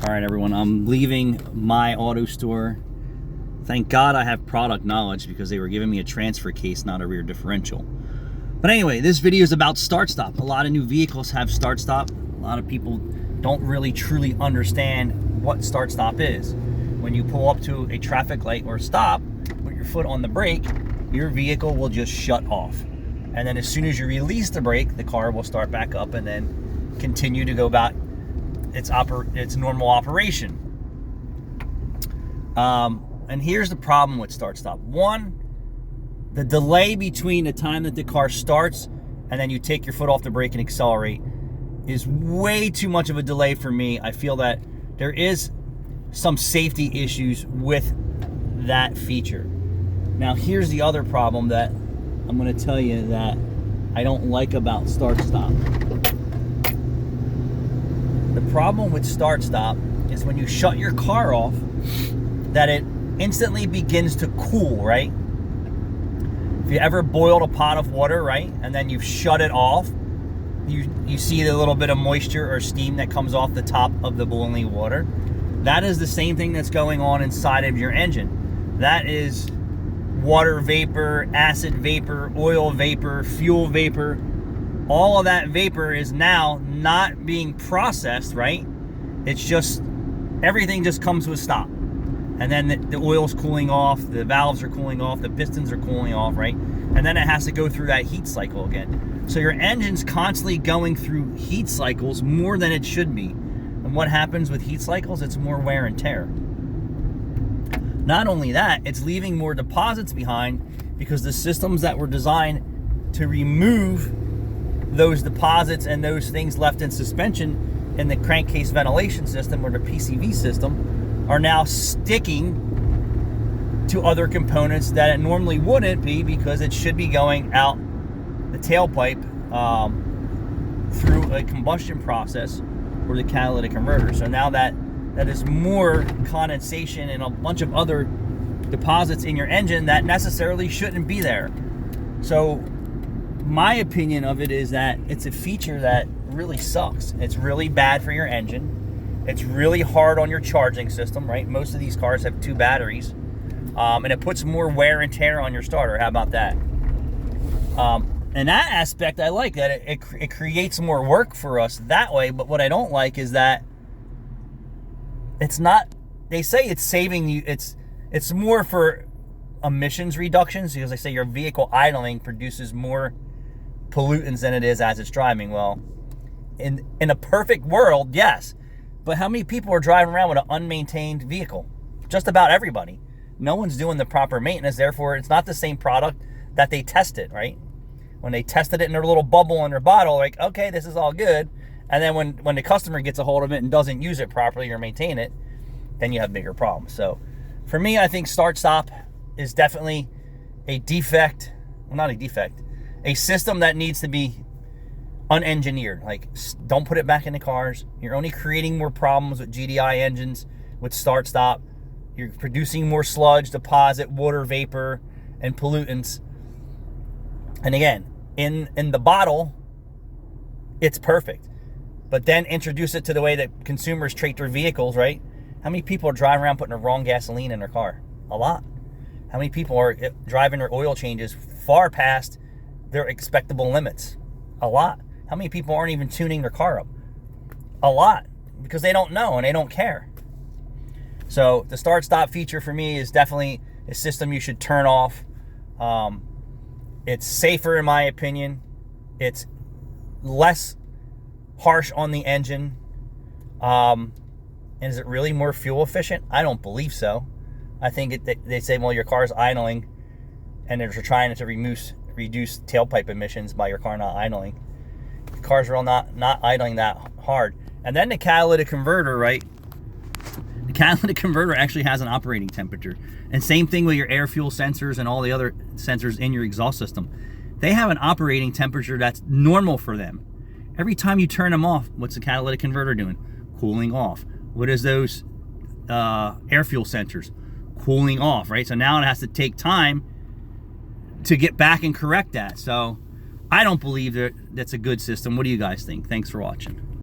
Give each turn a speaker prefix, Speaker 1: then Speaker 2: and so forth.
Speaker 1: All right, everyone, I'm leaving my auto store. Thank God I have product knowledge because they were giving me a transfer case, not a rear differential. But anyway, this video is about start-stop. A lot of new vehicles have start-stop. A lot of people don't really truly understand what start-stop is. When you pull up to a traffic light or stop, with your foot on the brake, your vehicle will just shut off. And then as soon as you release the brake, the car will start back up and then continue to go about its normal operation. And here's the problem with start-stop. One, the delay between the time that the car starts and then you take your foot off the brake and accelerate is way too much of a delay for me. I feel that there is some safety issues with that feature. Now, here's the other problem that I'm going to tell you that I don't like about start-stop. The problem with start-stop is when you shut your car off, that it instantly begins to cool, right? If you ever boiled a pot of water, right, and then you've shut it off, you see the little bit of moisture or steam that comes off the top of the boiling water. That is the same thing that's going on inside of your engine. That is water vapor, acid vapor, oil vapor, fuel vapor. All of that vapor is now not being processed, right? It's just, everything just comes to a stop. And then the oil's cooling off, the valves are cooling off, the pistons are cooling off, right? And then it has to go through that heat cycle again. So your engine's constantly going through heat cycles more than it should be. And what happens with heat cycles? It's more wear and tear. Not only that, it's leaving more deposits behind because the systems that were designed to remove those deposits and those things left in suspension in the crankcase ventilation system or the PCV system are now sticking to other components that it normally wouldn't be because it should be going out the tailpipe through a combustion process or the catalytic converter. So now that is more condensation and a bunch of other deposits in your engine that necessarily shouldn't be there. So my opinion of it is that it's a feature that really sucks. It's really bad for your engine. It's really hard on your charging system, right? Most of these cars have 2 batteries. And it puts more wear and tear on your starter. How about that? And that aspect, I like that. It creates more work for us that way. But what I don't like is that it's not, they say it's saving you, it's more for emissions reductions because they say your vehicle idling produces more pollutants than it is as it's driving. Well, in a perfect world, yes. But how many people are driving around with an unmaintained vehicle? Just about everybody. No one's doing the proper maintenance, therefore it's not the same product that they tested, right? When they tested it in their little bubble in their bottle, like, okay, this is all good. And then when the customer gets a hold of it and doesn't use it properly or maintain it, then you have bigger problems. So for me, I think start-stop is definitely a defect, well, not a defect, a system that needs to be unengineered. Like, don't put it back in the cars. You're only creating more problems with GDI engines with start-stop. You're producing more sludge, deposit, water vapor, and pollutants. And again, in the bottle, it's perfect. But then introduce it to the way that consumers treat their vehicles, right? How many people are driving around putting the wrong gasoline in their car? A lot. How many people are driving their oil changes far past their expectable limits? A lot. How many people aren't even tuning their car up? A lot. Because they don't know and they don't care. So the start-stop feature for me is definitely a system you should turn off. It's safer in my opinion. It's less harsh on the engine. And is it really more fuel efficient? I don't believe so. I think they say, well, your car's idling and they're trying to reduce tailpipe emissions by your car not idling. The car's real not idling that hard. And then the catalytic converter, right? The catalytic converter actually has an operating temperature. And same thing with your air fuel sensors and all the other sensors in your exhaust system. They have an operating temperature that's normal for them. Every time you turn them off, what's the catalytic converter doing? Cooling off. What is those air fuel sensors? Cooling off, right? So now it has to take time to get back and correct that. So I don't believe that that's a good system. What do you guys think? Thanks for watching.